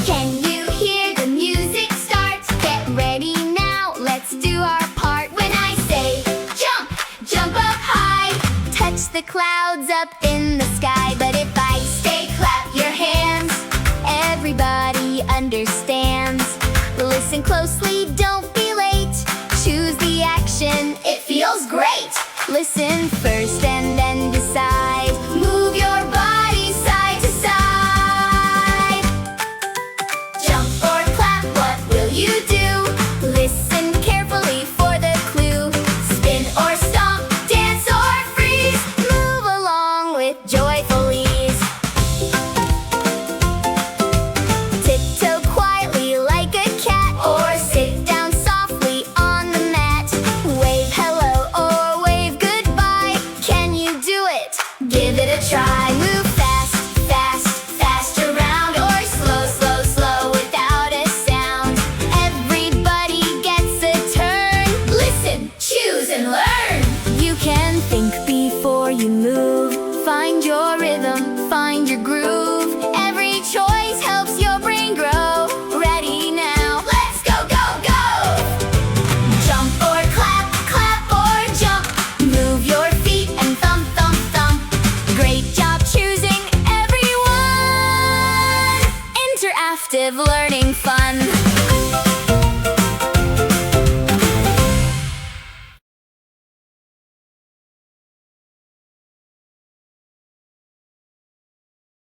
Can you hear the music start? Get ready now, let's do our part. When I say jump, jump up high. Touch the clouds up in the sky. But if I say clap your hands, everybody understands. Listen closely, don't be late. Choose the action, it feels great. Listen first and then decide. Move your body side to side. Jump or clap, what will you do? Listen carefully for the clue. Spin or stomp, dance or freeze. Move along with joyful ease. Tiptoe quietly like a cat, or sit down softly on the mat. Wave hello or wave goodbye. Can you do it? Give it a try. Move fast, fast, fast around, or slow, slow, slow without a sound. Everybody gets a turn. Listen, choose and learn. You can think before you move. Find your rhythm, find your groove. Every choice helps your brain grow. Ready now, let's go, go, go. Jump or clap, clap or jump. Move your feet and thump, thump, thump. Great job choosing, everyone. Interactive learning fun.